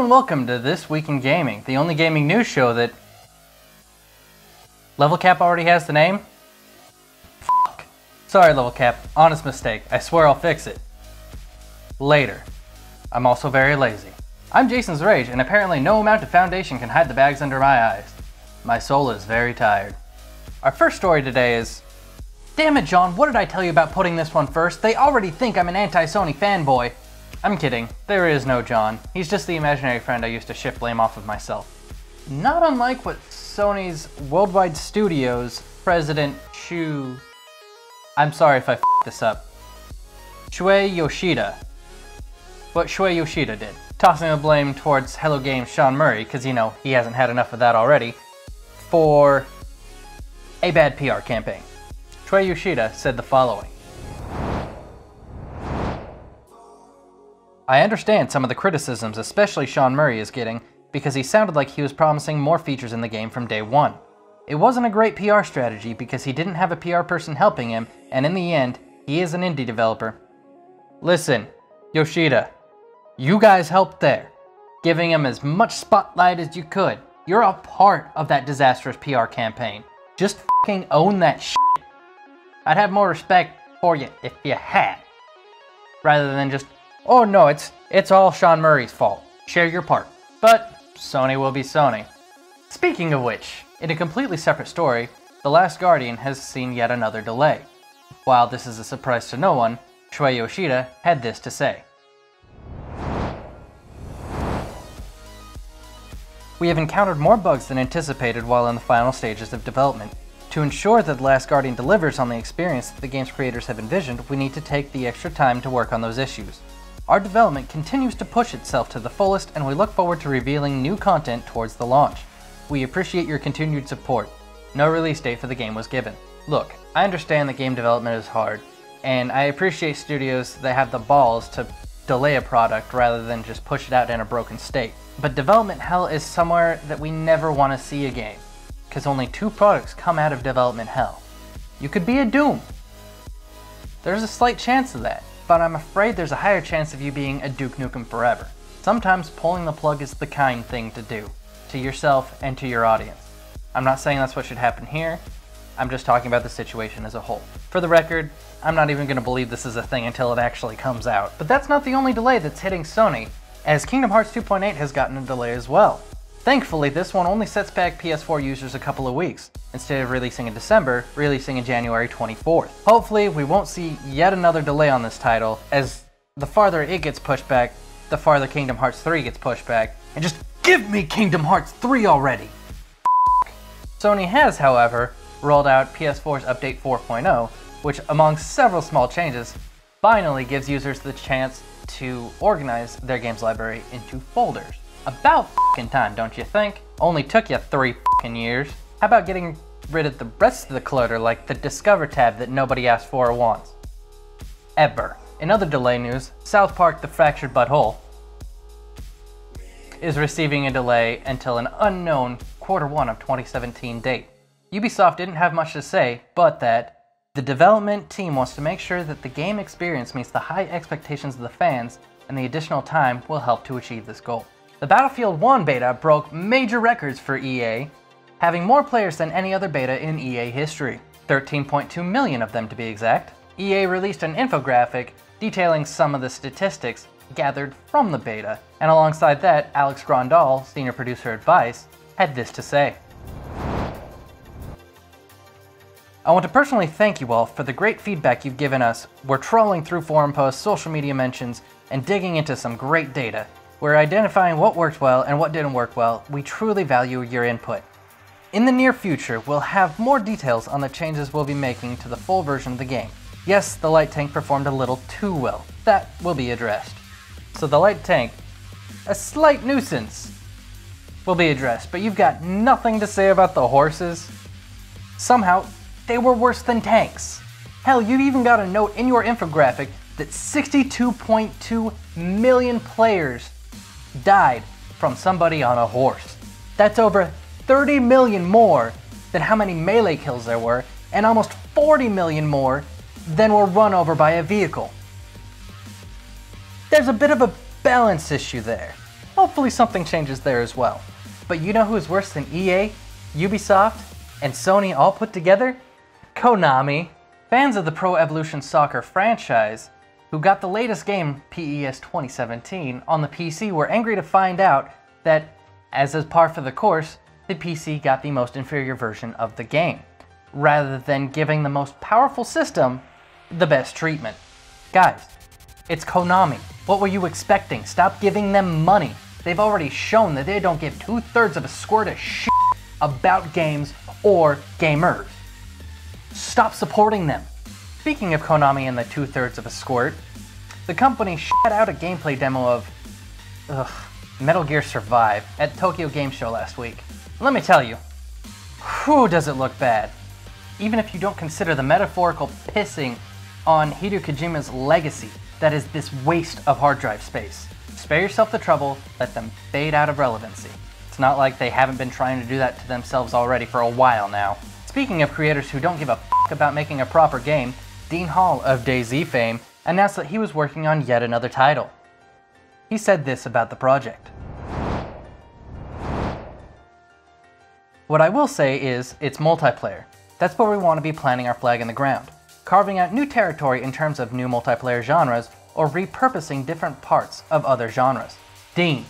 and welcome to This Week in Gaming, the only gaming news show that... Level Cap already has the name? Fuck. Sorry, Level Cap. Honest mistake. I swear I'll fix it. Later. I'm also very lazy. I'm Jaysons Rage, and apparently no amount of foundation can hide the bags under my eyes. My soul is very tired. Our first story today is... Damn it, John, what did I tell you about putting this one first? They already think I'm an anti-Sony fanboy. I'm kidding. There is no John. He's just the imaginary friend I used to shift blame off of myself. Not unlike what Sony's Worldwide Studios president I'm sorry if I f***ed this up. Shuei Yoshida. What Shuei Yoshida did. Tossing the blame towards Hello Games' Sean Murray, because you know, he hasn't had enough of that already, for a bad PR campaign. Shuei Yoshida said the following. I understand some of the criticisms especially Sean Murray is getting because he sounded like he was promising more features in the game from day one. It wasn't a great PR strategy because he didn't have a PR person helping him, and in the end, he is an indie developer. Listen, Yoshida, you guys helped there, giving him as much spotlight as you could. You're a part of that disastrous PR campaign. Just fucking own that shit. I'd have more respect for you if you had, rather than just, oh no, it's all Sean Murray's fault. Share your part. But Sony will be Sony. Speaking of which, in a completely separate story, The Last Guardian has seen yet another delay. While this is a surprise to no one, Shuei Yoshida had this to say. We have encountered more bugs than anticipated while in the final stages of development. To ensure that The Last Guardian delivers on the experience that the game's creators have envisioned, we need to take the extra time to work on those issues. Our development continues to push itself to the fullest, and we look forward to revealing new content towards the launch. We appreciate your continued support. No release date for the game was given. Look, I understand that game development is hard, and I appreciate studios that have the balls to delay a product rather than just push it out in a broken state. But development hell is somewhere that we never want to see again, because only 2 products come out of development hell. You could be a Doom. There's a slight chance of that, but I'm afraid there's a higher chance of you being a Duke Nukem Forever. Sometimes pulling the plug is the kind thing to do, to yourself and to your audience. I'm not saying that's what should happen here, I'm just talking about the situation as a whole. For the record, I'm not even going to believe this is a thing until it actually comes out. But that's not the only delay that's hitting Sony, as Kingdom Hearts 2.8 has gotten a delay as well. Thankfully, this one only sets back PS4 users a couple of weeks. Instead of releasing in December, releasing in January 24th. Hopefully, we won't see yet another delay on this title, as the farther it gets pushed back, the farther Kingdom Hearts 3 gets pushed back. And just give me Kingdom Hearts 3 already! Sony has, however, rolled out PS4's Update 4.0, which, among several small changes, finally gives users the chance to organize their games library into folders. About f***ing time, don't you think? Only took you 3 f***ing years. How about getting rid of the rest of the clutter like the Discover tab that nobody asked for or wants? Ever. In other delay news, South Park: The Fractured Butthole is receiving a delay until an unknown Q1 of 2017 date. Ubisoft didn't have much to say, but that the development team wants to make sure that the game experience meets the high expectations of the fans, and the additional time will help to achieve this goal. The Battlefield 1 beta broke major records for EA, having more players than any other beta in EA history. 13.2 million of them to be exact. EA released an infographic detailing some of the statistics gathered from the beta, and alongside that, Alex Grandal, senior producer at VICE, had this to say. I want to personally thank you all for the great feedback you've given us. We're trawling through forum posts, social media mentions, and digging into some great data. We're identifying what worked well and what didn't work well. We truly value your input. In the near future, we'll have more details on the changes we'll be making to the full version of the game. Yes, the light tank performed a little too well. That will be addressed. So the light tank, a slight nuisance, will be addressed, but you've got nothing to say about the horses? Somehow, they were worse than tanks. Hell, you even got a note in your infographic that 62.2 million players died from somebody on a horse. That's over 30 million more than how many melee kills there were, and almost 40 million more than were run over by a vehicle. There's a bit of a balance issue there. Hopefully something changes there as well. But you know who's worse than EA, Ubisoft, and Sony all put together? Konami. Fans of the Pro Evolution Soccer franchise, who got the latest game, PES 2017, on the PC were angry to find out that, as is par for the course, the PC got the most inferior version of the game, rather than giving the most powerful system the best treatment. Guys, it's Konami. What were you expecting? Stop giving them money. They've already shown that they don't give 2/3 of a squirt of shit about games or gamers. Stop supporting them. Speaking of Konami and the 2/3 of a squirt, the company shot out a gameplay demo of Metal Gear Survive at Tokyo Game Show last week. Let me tell you, whew, does it look bad. Even if you don't consider the metaphorical pissing on Hideo Kojima's legacy, that is this waste of hard drive space. Spare yourself the trouble, let them fade out of relevancy. It's not like they haven't been trying to do that to themselves already for a while now. Speaking of creators who don't give a f**k about making a proper game, Dean Hall of DayZ fame announced that he was working on yet another title. He said this about the project. What I will say is, it's multiplayer. That's where we want to be planting our flag in the ground, carving out new territory in terms of new multiplayer genres, or repurposing different parts of other genres. Dean,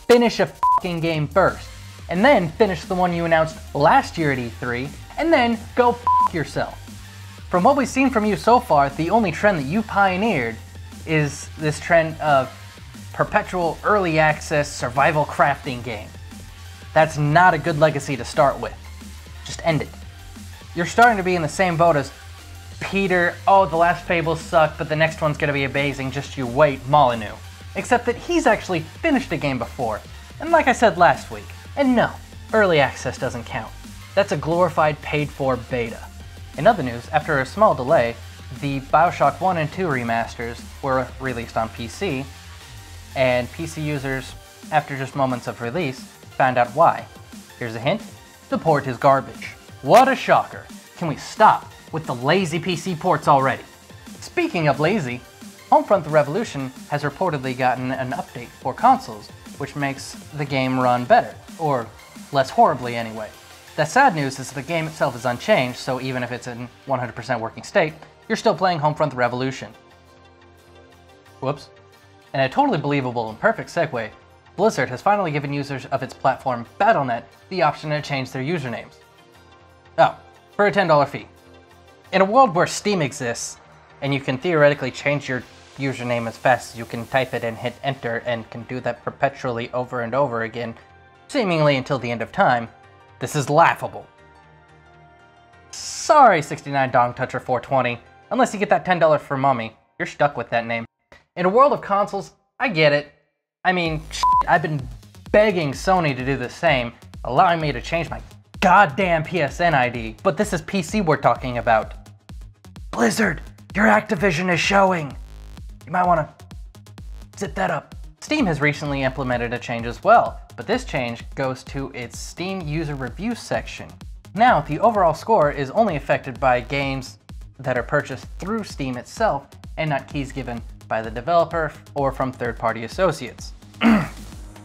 finish a f**king game first, and then finish the one you announced last year at E3, and then go f**k yourself. From what we've seen from you so far, the only trend that you pioneered is this trend of perpetual early access survival crafting game. That's not a good legacy to start with. Just end it. You're starting to be in the same boat as Peter, oh, the last Fable sucked, but the next one's gonna be amazing, just you wait, Molyneux. Except that he's actually finished a game before, and like I said last week, and no, early access doesn't count. That's a glorified paid-for beta. In other news, after a small delay, the BioShock 1 and 2 remasters were released on PC, and PC users, after just moments of release, found out why. Here's a hint, the port is garbage. What a shocker. Can we stop with the lazy PC ports already? Speaking of lazy, Homefront the Revolution has reportedly gotten an update for consoles, which makes the game run better, or less horribly anyway. The sad news is the game itself is unchanged, so even if it's in 100% working state, you're still playing Homefront the Revolution. Whoops. In a totally believable and perfect segue, Blizzard has finally given users of its platform Battle.net the option to change their usernames. Oh, for a $10 fee. In a world where Steam exists, and you can theoretically change your username as fast as you can type it and hit enter, and can do that perpetually over and over again, seemingly until the end of time, this is laughable. Sorry, 69 Dong Toucher 420. Unless you get that $10 for Mummy, you're stuck with that name. In a world of consoles, I get it. I mean, shit, I've been begging Sony to do the same, allowing me to change my goddamn PSN ID, but this is PC we're talking about. Blizzard, your Activision is showing. You might want to zip that up. Steam has recently implemented a change as well, but this change goes to its Steam user review section. Now, the overall score is only affected by games that are purchased through Steam itself and not keys given by the developer or from third-party associates.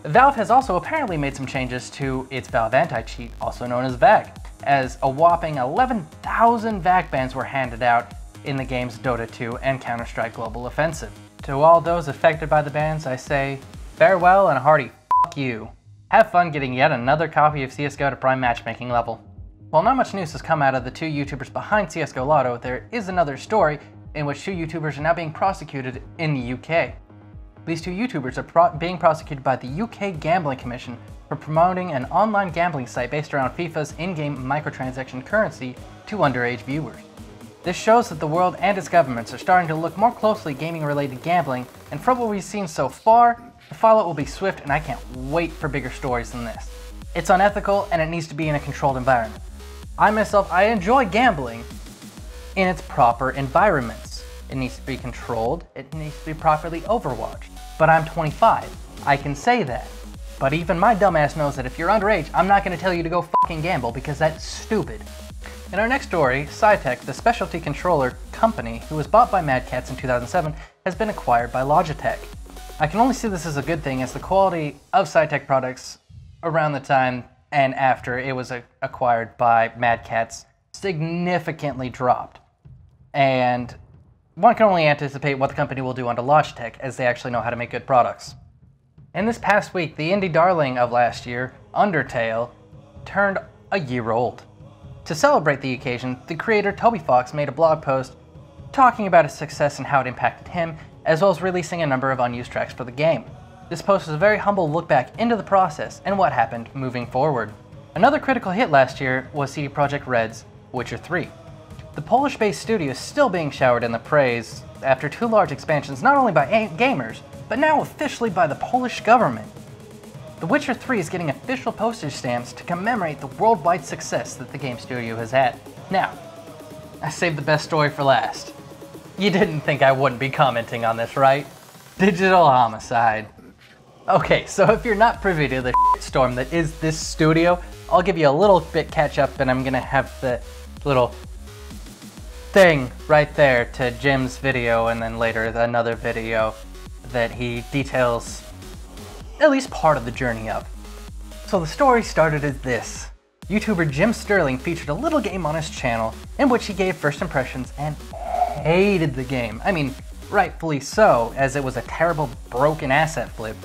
Valve has also apparently made some changes to its Valve anti-cheat, also known as VAC, as a whopping 11,000 VAC bans were handed out in the games Dota 2 and Counter-Strike Global Offensive. To all those affected by the bans, I say farewell and a hearty f**k you. Have fun getting yet another copy of CSGO to Prime matchmaking level. While not much news has come out of the two YouTubers behind CSGO Lotto, there is another story in which two YouTubers are now being prosecuted in the UK. These two YouTubers are being prosecuted by the UK Gambling Commission for promoting an online gambling site based around FIFA's in-game microtransaction currency to underage viewers. This shows that the world and its governments are starting to look more closely at gaming-related gambling, and from what we've seen so far, the fallout will be swift, and I can't wait for bigger stories than this. It's unethical, and it needs to be in a controlled environment. I enjoy gambling in its proper environments. It needs to be controlled, it needs to be properly overwatched. But I'm 25, I can say that. But even my dumbass knows that if you're underage, I'm not going to tell you to go fucking gamble because that's stupid. In our next story, Saitek, the specialty controller company who was bought by Mad Catz in 2007, has been acquired by Logitech. I can only see this as a good thing, as the quality of Saitek products around the time and after it was acquired by Mad Catz significantly dropped. And one can only anticipate what the company will do onto Logitech, as they actually know how to make good products. And this past week, the indie darling of last year, Undertale, turned a year old. To celebrate the occasion, the creator Toby made a blog post talking about its success and how it impacted him, as well as releasing a number of unused tracks for the game. This post was a very humble look back into the process and what happened moving forward. Another critical hit last year was CD Projekt Red's Witcher 3. The Polish-based studio is still being showered in the praise after 2 large expansions, not only by gamers, but now officially by the Polish government. The Witcher 3 is getting official postage stamps to commemorate the worldwide success that the game studio has had. Now, I saved the best story for last. You didn't think I wouldn't be commenting on this, right? Digital Homicide. Okay, so if you're not privy to the storm that is this studio, I'll give you a little bit catch up, and I'm gonna have the little thing right there to Jim's video, and then later another video that he details at least part of the journey of. So the story started as this. YouTuber Jim Sterling featured a little game on his channel in which he gave first impressions and hated the game. I mean, rightfully so, as it was a terrible broken asset flip,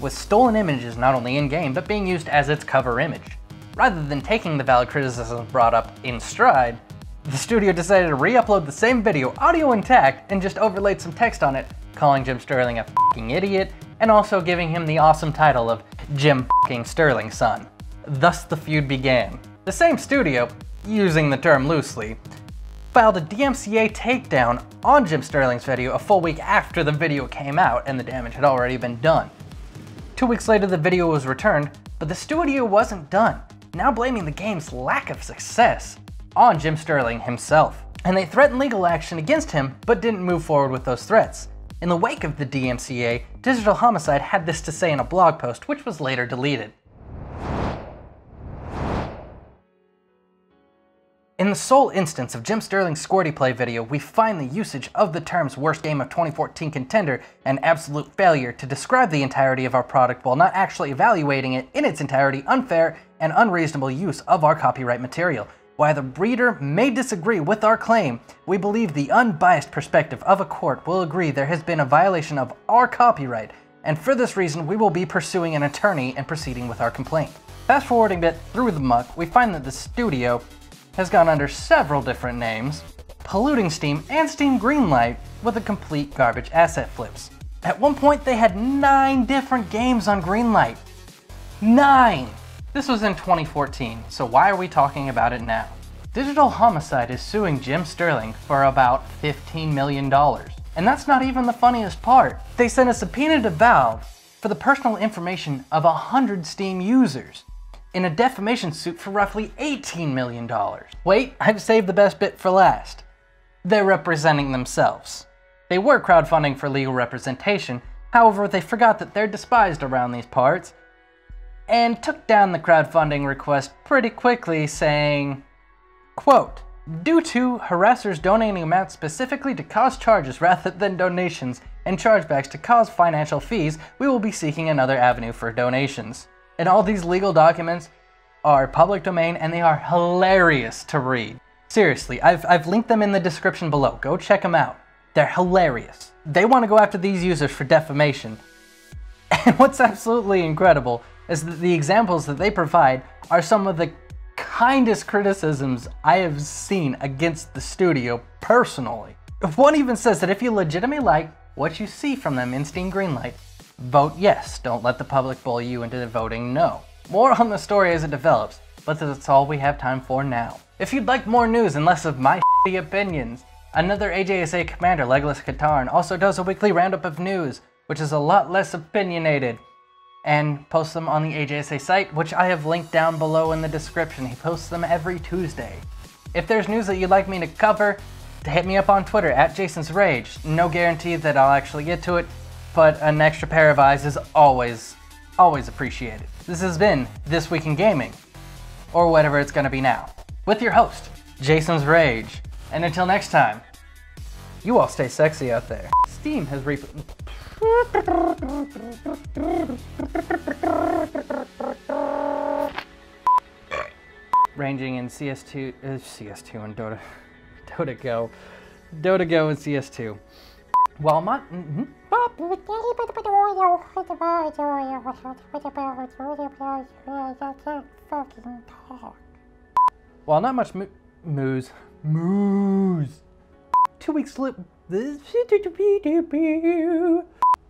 with stolen images not only in-game, but being used as its cover image. Rather than taking the valid criticisms brought up in stride, the studio decided to re-upload the same video, audio intact, and just overlaid some text on it, calling Jim Sterling a f***ing idiot, and also giving him the awesome title of Jim f***ing Sterling Son. Thus the feud began. The same studio, using the term loosely, filed a DMCA takedown on Jim Sterling's video a full week after the video came out and the damage had already been done. 2 weeks later, the video was returned, but the studio wasn't done, now blaming the game's lack of success on Jim Sterling himself. And they threatened legal action against him, but didn't move forward with those threats. In the wake of the DMCA, Digital Homicide had this to say in a blog post, which was later deleted. In the sole instance of Jim Sterling's Squirty Play video, we find the usage of the terms worst game of 2014 contender and absolute failure to describe the entirety of our product while not actually evaluating it in its entirety, unfair and unreasonable use of our copyright material. While the reader may disagree with our claim, we believe the unbiased perspective of a court will agree there has been a violation of our copyright, and for this reason we will be pursuing an attorney and proceeding with our complaint. Fast forwarding a bit through the muck, we find that the studio has gone under several different names, polluting Steam and Steam Greenlight with a complete garbage asset flips. At one point they had 9 different games on Greenlight. 9! This was in 2014, so why are we talking about it now? Digital Homicide is suing Jim Sterling for about $15 million. And that's not even the funniest part. They sent a subpoena to Valve for the personal information of 100 Steam users in a defamation suit for roughly $18 million. Wait, I've saved the best bit for last. They're representing themselves. They were crowdfunding for legal representation, however they forgot that they're despised around these parts, and took down the crowdfunding request pretty quickly, saying, quote, "Due to harassers donating amounts specifically to cause charges rather than donations and chargebacks to cause financial fees, we will be seeking another avenue for donations." And all these legal documents are public domain and they are hilarious to read. Seriously, I've linked them in the description below. Go check them out. They're hilarious. They want to go after these users for defamation. And what's absolutely incredible is that the examples that they provide are some of the kindest criticisms I have seen against the studio personally. One even says that if you legitimately like what you see from them in Steam Greenlight, vote yes, don't let the public bully you into voting no. More on the story as it develops, but that's all we have time for now. If you'd like more news and less of my shitty opinions, another AJSA commander, Legolas Katarn, also does a weekly roundup of news, which is a lot less opinionated, and posts them on the AJSA site, which I have linked down below in the description. He posts them every Tuesday. If there's news that you'd like me to cover, hit me up on Twitter at Jaysons Rage. No guarantee that I'll actually get to it, but an extra pair of eyes is always appreciated. This has been This Week in Gaming, or whatever it's gonna be now, with your host, Jaysons Rage. And until next time, you all stay sexy out there. Steam has Ranging in CS2 and Dota Go and CS2. While not much moves. 2 weeks slip.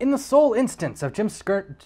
In the sole instance of Jim Skirling,